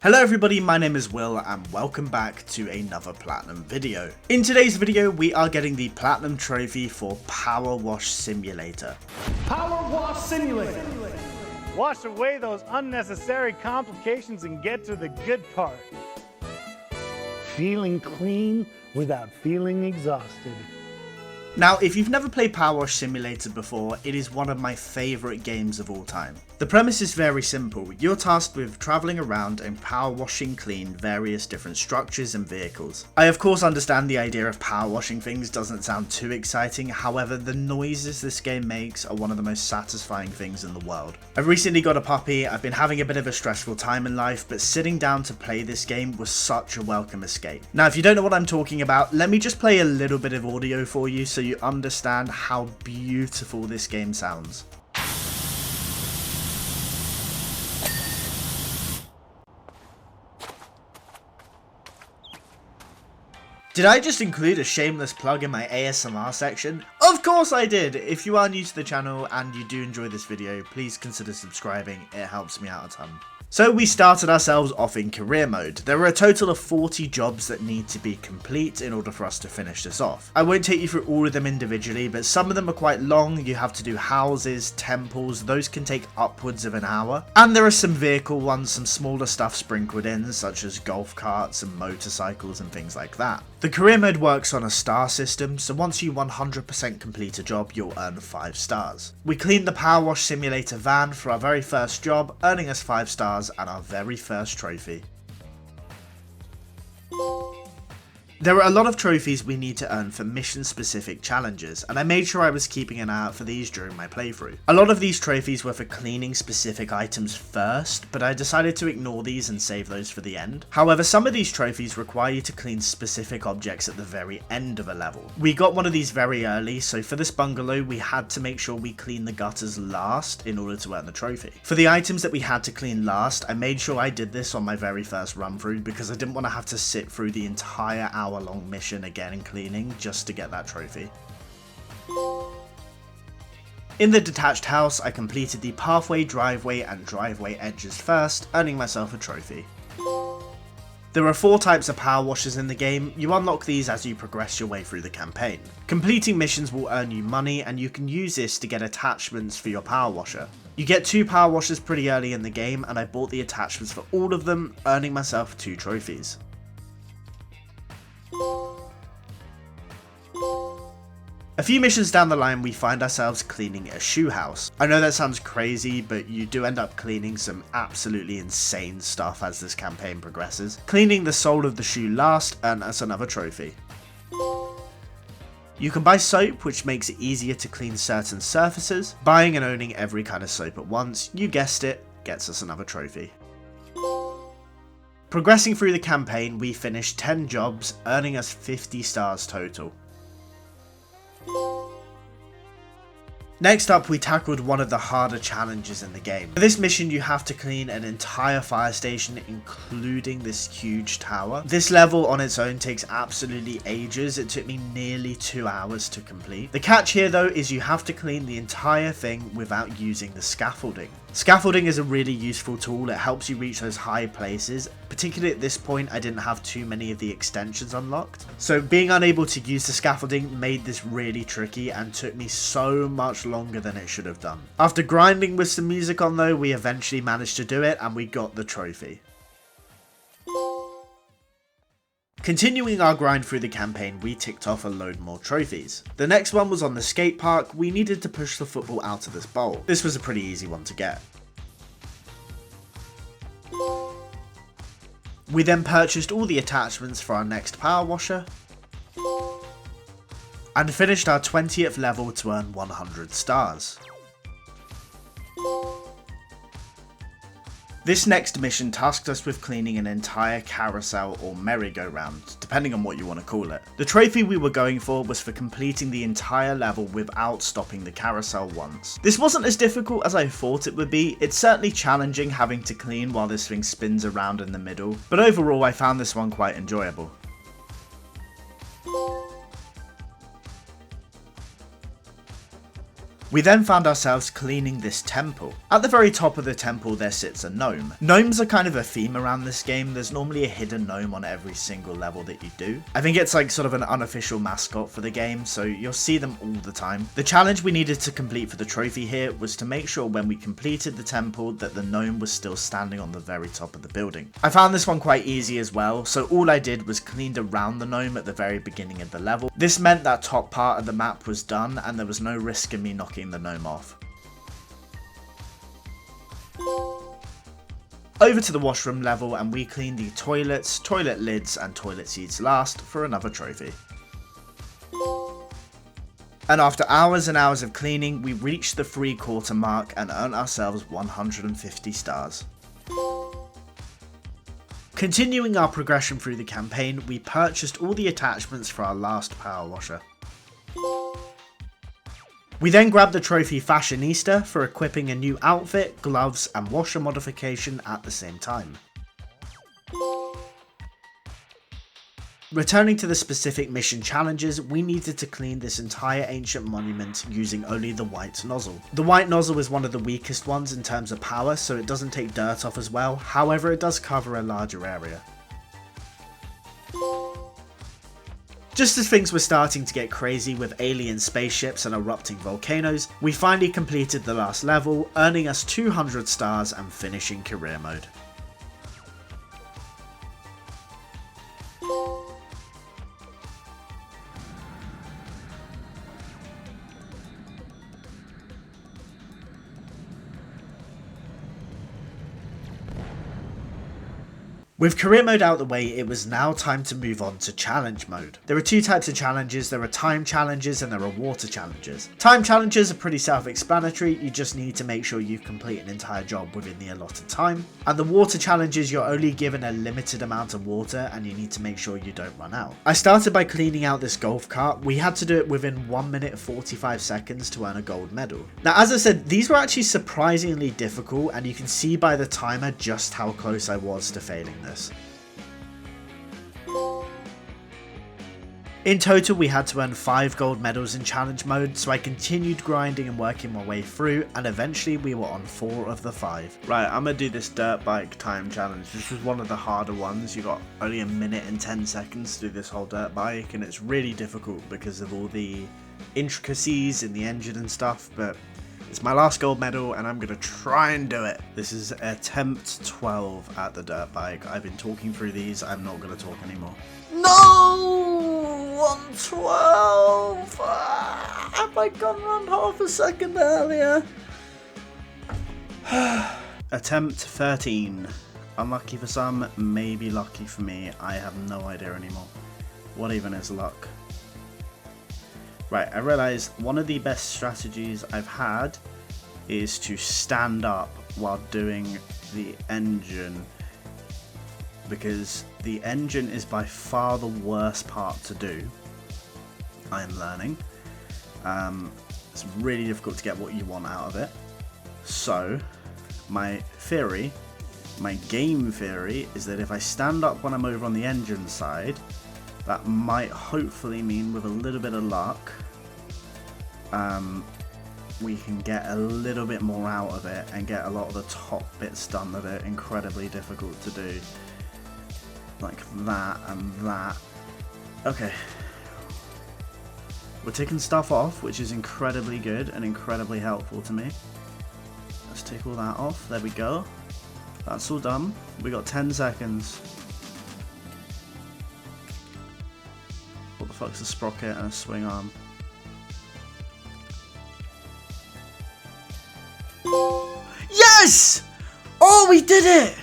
Hello everybody, my name is Will and welcome back to another Platinum video. In today's video we are getting the Platinum trophy for Powerwash Simulator. Powerwash Simulator! Wash away those unnecessary complications and get to the good part. Feeling clean without feeling exhausted. Now, if you've never played Powerwash Simulator before, it is one of my favourite games of all time. The premise is very simple. You're tasked with travelling around and power washing clean various different structures and vehicles. I of course understand the idea of power washing things doesn't sound too exciting, however the noises this game makes are one of the most satisfying things in the world. I've recently got a puppy, I've been having a bit of a stressful time in life, but sitting down to play this game was such a welcome escape. Now if you don't know what I'm talking about, let me just play a little bit of audio for you so you understand how beautiful this game sounds. Did I just include a shameless plug in my ASMR section? Of course I did! If you are new to the channel and you do enjoy this video, please consider subscribing, it helps me out a ton. So we started ourselves off in career mode. There are a total of 40 jobs that need to be complete in order for us to finish this off. I won't take you through all of them individually, but some of them are quite long. You have to do houses, temples, those can take upwards of an hour. And there are some vehicle ones, some smaller stuff sprinkled in, such as golf carts and motorcycles and things like that. The career mode works on a star system, so once you 100% complete a job, you'll earn 5 stars. We cleaned the Powerwash Simulator van for our very first job, earning us 5 stars and our very first trophy. There are a lot of trophies we need to earn for mission specific challenges, and I made sure I was keeping an eye out for these during my playthrough. A lot of these trophies were for cleaning specific items first, but I decided to ignore these and save those for the end. However, some of these trophies require you to clean specific objects at the very end of a level. We got one of these very early, so for this bungalow we had to make sure we clean the gutters last in order to earn the trophy. For the items that we had to clean last, I made sure I did this on my very first run through because I didn't want to have to sit through the entire hour-long mission again in cleaning just to get that trophy. In the detached house, I completed the pathway, driveway and driveway edges first, earning myself a trophy. There are 4 types of power washers in the game. You unlock these as you progress your way through the campaign. Completing missions will earn you money and you can use this to get attachments for your power washer. You get 2 power washers pretty early in the game and I bought the attachments for all of them, earning myself 2 trophies. A few missions down the line we find ourselves cleaning a shoe house. I know that sounds crazy, but you do end up cleaning some absolutely insane stuff as this campaign progresses. Cleaning the sole of the shoe last earned us another trophy. You can buy soap, which makes it easier to clean certain surfaces. Buying and owning every kind of soap at once, you guessed it, gets us another trophy. Progressing through the campaign, we finished 10 jobs, earning us 50 stars total. Next up, we tackled one of the harder challenges in the game. For this mission, you have to clean an entire fire station, including this huge tower. This level on its own takes absolutely ages. It took me nearly 2 hours to complete. The catch here though is you have to clean the entire thing without using the scaffolding. Scaffolding is a really useful tool. It helps you reach those high places. Particularly at this point, I didn't have too many of the extensions unlocked. So being unable to use the scaffolding made this really tricky and took me so much longer than it should have done. After grinding with some music on though, we eventually managed to do it and we got the trophy. Continuing our grind through the campaign, we ticked off a load more trophies. The next one was on the skate park. We needed to push the football out of this bowl. This was a pretty easy one to get. We then purchased all the attachments for our next power washer and finished our 20th level to earn 100 stars. This next mission tasked us with cleaning an entire carousel or merry-go-round, depending on what you want to call it. The trophy we were going for was for completing the entire level without stopping the carousel once. This wasn't as difficult as I thought it would be. It's certainly challenging having to clean while this thing spins around in the middle, but overall I found this one quite enjoyable. We then found ourselves cleaning this temple. At the very top of the temple there sits a gnome. Gnomes are kind of a theme around this game. There's normally a hidden gnome on every single level that you do. I think it's like sort of an unofficial mascot for the game, so you'll see them all the time. The challenge we needed to complete for the trophy here was to make sure when we completed the temple that the gnome was still standing on the very top of the building. I found this one quite easy as well, so all I did was cleaned around the gnome at the very beginning of the level. This meant that top part of the map was done and there was no risk of me knocking the gnome off. Over to the washroom level and we cleaned the toilets, toilet lids and toilet seats last for another trophy. And after hours and hours of cleaning, we reached the 3/4 mark and earned ourselves 150 stars. Continuing our progression through the campaign, we purchased all the attachments for our last power washer. We then grabbed the trophy Fashionista for equipping a new outfit, gloves and washer modification at the same time. Returning to the specific mission challenges, we needed to clean this entire ancient monument using only the white nozzle. The white nozzle is one of the weakest ones in terms of power, so it doesn't take dirt off as well, however it does cover a larger area. Just as things were starting to get crazy with alien spaceships and erupting volcanoes, we finally completed the last level, earning us 200 stars and finishing career mode. With career mode out the way, it was now time to move on to challenge mode. There are two types of challenges. There are time challenges and there are water challenges. Time challenges are pretty self-explanatory. You just need to make sure you complete an entire job within the allotted time. And the water challenges, you're only given a limited amount of water and you need to make sure you don't run out. I started by cleaning out this golf cart. We had to do it within 1 minute 45 seconds to earn a gold medal. Now, as I said, these were actually surprisingly difficult and you can see by the timer just how close I was to failing this. In total, we had to earn 5 gold medals in challenge mode, so I continued grinding and working my way through, and eventually we were on 4 of the 5. Right, I'm gonna do this dirt bike time challenge. This was one of the harder ones. You got only 1 minute and 10 seconds to do this whole dirt bike, and it's really difficult because of all the intricacies in the engine and stuff, but it's my last gold medal and I'm going to try and do it. This is attempt 12 at the dirt bike. I've been talking through these. I'm not going to talk anymore. No! 112! Have I gone around half a second earlier? Attempt 13. Unlucky for some, maybe lucky for me. I have no idea anymore. What even is luck? Right, I realised one of the best strategies I've had is to stand up while doing the engine, because the engine is by far the worst part to do. I'm learning. It's really difficult to get what you want out of it. So, my game theory is that if I stand up when I'm over on the engine side, that might hopefully mean with a little bit of luck, we can get a little bit more out of it and get a lot of the top bits done that are incredibly difficult to do. Like that and that. Okay. We're taking stuff off, which is incredibly good and incredibly helpful to me. Let's take all that off. There we go. That's all done. We got 10 seconds. What the fuck's a sprocket and a swing arm? Yes! Oh, we did it!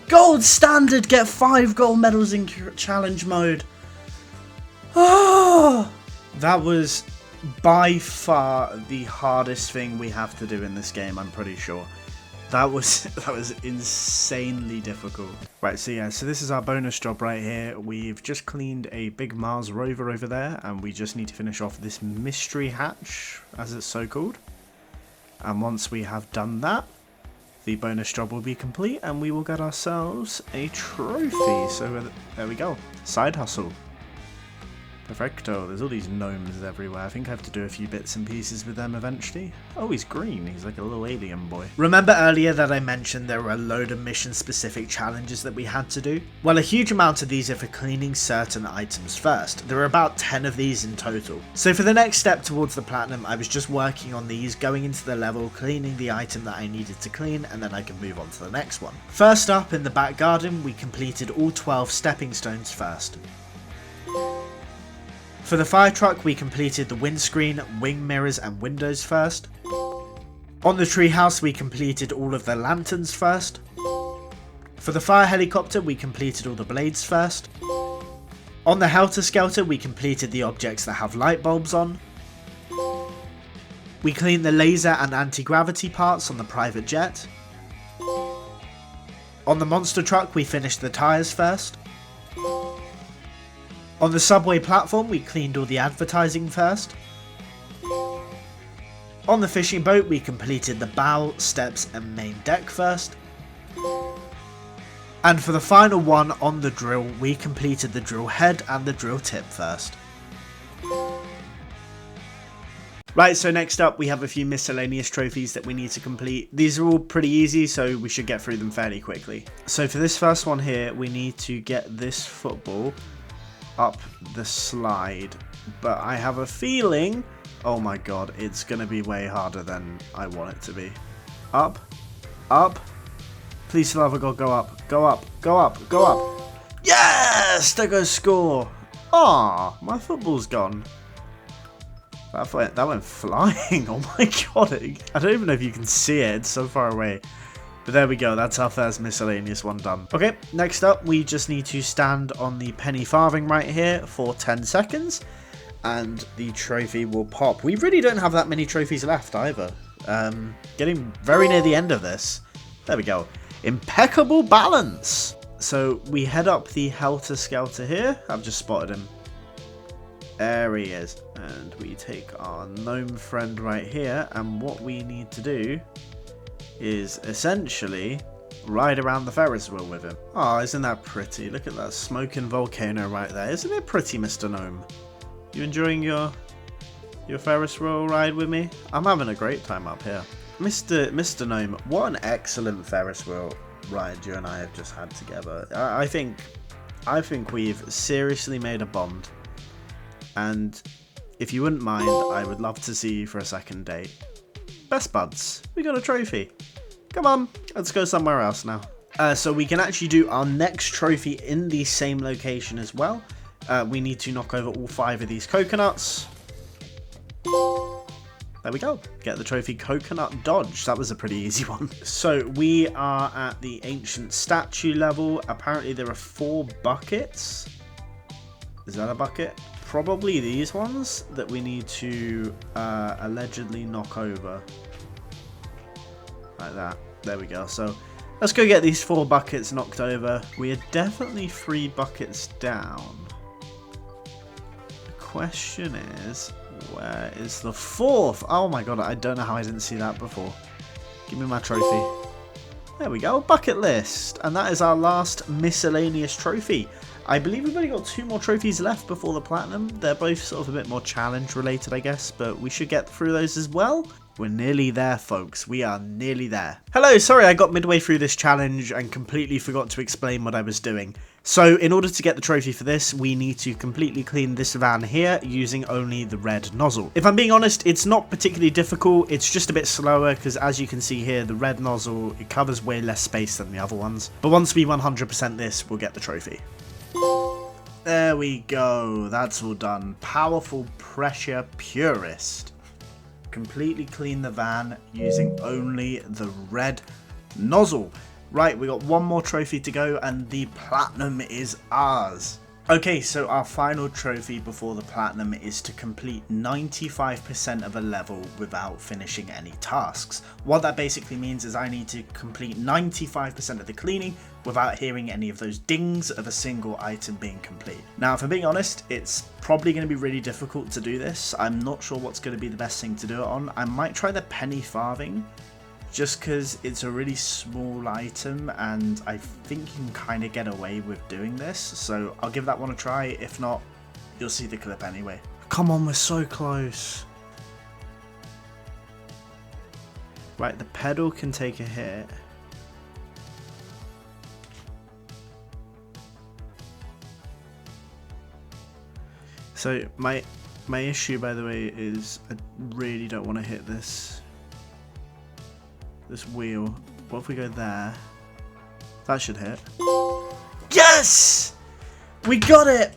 Gold standard, get 5 gold medals in challenge mode. Oh, that was by far the hardest thing we have to do in this game, I'm pretty sure. That was insanely difficult. Right, so yeah, so this is our bonus job right here. We've just cleaned a big Mars rover over there, and we just need to finish off this mystery hatch, as it's so called. And once we have done that, the bonus job will be complete, and we will get ourselves a trophy. So there we go. Side hustle. Perfecto. There's all these gnomes everywhere. I think I have to do a few bits and pieces with them eventually. Oh, he's green. He's like a little alien boy. Remember earlier that I mentioned there were a load of mission-specific challenges that we had to do? Well, a huge amount of these are for cleaning certain items first. There are about 10 of these in total. So for the next step towards the platinum, I was just working on these, going into the level, cleaning the item that I needed to clean, and then I could move on to the next one. First up, in the back garden, we completed all 12 stepping stones first. For the fire truck, we completed the windscreen, wing mirrors and windows first. On the treehouse, we completed all of the lanterns first. For the fire helicopter, we completed all the blades first. On the helter skelter, we completed the objects that have light bulbs on. We cleaned the laser and anti-gravity parts on the private jet. On the monster truck, we finished the tyres first. On the subway platform, we cleaned all the advertising first. On the fishing boat, we completed the bow, steps and main deck first. And for the final one, on the drill, we completed the drill head and the drill tip first. Right, so next up we have a few miscellaneous trophies that we need to complete. These are all pretty easy, so we should get through them fairly quickly. So for this first one here, we need to get this football up the slide, but I have a feeling, oh my god, it's gonna be way harder than I want it to be. Up, up, please lava god, go up, go up, go up, go up. Yes, there goes score. Ah, my football's gone. That went flying. Oh my god, I don't even know if you can see it, it's so far away. But there we go, that's our first miscellaneous one done. Okay, next up, we just need to stand on the penny farthing right here for 10 seconds. And the trophy will pop. We really don't have that many trophies left either. Getting very near the end of this. There we go. Impeccable balance. So we head up the helter skelter here. I've just spotted him. There he is. And we take our gnome friend right here. And what we need to do is essentially ride around the Ferris wheel with him. Oh, isn't that pretty? Look at that smoking volcano right there. Isn't it pretty, Mr. Gnome? You enjoying your Ferris wheel ride with me? I'm having a great time up here. Mr. Gnome, what an excellent Ferris wheel ride you and I have just had together. I think we've seriously made a bond. And if you wouldn't mind, I would love to see you for a second date. Best buds, we got a trophy. Come on, let's go somewhere else now. So we can actually do our next trophy in the same location as well. We need to knock over all 5 of these coconuts. There we go. Get the trophy Coconut Dodge. That was a pretty easy one. So we are at the ancient statue level. Apparently there are 4 buckets. Is that a bucket? Probably these ones that we need to allegedly knock over. Like that. There we go. So let's go get these 4 buckets knocked over. We are definitely 3 buckets down. The question is, where is the 4th? Oh my god, I don't know how I didn't see that before. Give me my trophy. There we go, bucket list. And that is our last miscellaneous trophy. I believe we've only got 2 more trophies left before the platinum. They're both sort of a bit more challenge related, I guess, but we should get through those as well. We're nearly there, folks. We are nearly there. Hello, sorry I got midway through this challenge and completely forgot to explain what I was doing. So in order to get the trophy for this, we need to completely clean this van here using only the red nozzle. If I'm being honest, it's not particularly difficult. It's just a bit slower because as you can see here, the red nozzle, it covers way less space than the other ones. But once we 100% this, we'll get the trophy. There we go. That's all done. Powerful Pressure Purist. Completely clean the van using only the red nozzle. Right, we got 1 more trophy to go and the platinum is ours. Okay, so our final trophy before the platinum is to complete 95% of a level without finishing any tasks. What that basically means is I need to complete 95% of the cleaning without hearing any of those dings of a single item being complete. Now, if I'm being honest, it's probably going to be really difficult to do this. I'm not sure what's going to be the best thing to do it on. I might try the penny farthing, just because it's a really small item and I think you can kind of get away with doing this. So I'll give that one a try. If not, you'll see the clip anyway. Come on, we're so close. Right, the pedal can take a hit. So my issue, by the way, is I really don't want to hit this wheel. What if we go there? That should hit. Yes! We got it!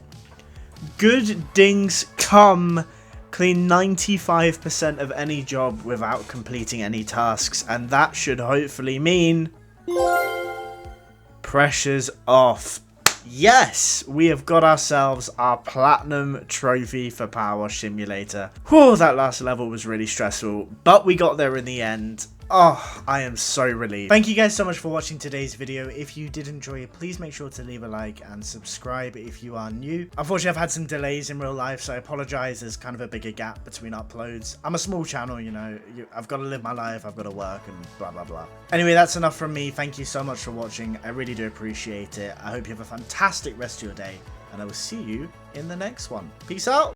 Good dings come. Clean 95% of any job without completing any tasks, and that should hopefully mean pressure's off. Yes, we have got ourselves our platinum trophy for Powerwash Simulator. Whew, that last level was really stressful, but we got there in the end. Oh, I am so relieved. Thank you guys so much for watching today's video. If you did enjoy it, please make sure to leave a like and subscribe if you are new. Unfortunately, I've had some delays in real life, so I apologize. There's kind of a bigger gap between uploads. I'm a small channel, you know. I've got to live my life, I've got to work, and blah, blah, blah. Anyway, that's enough from me. Thank you so much for watching. I really do appreciate it. I hope you have a fantastic rest of your day, and I will see you in the next one. Peace out.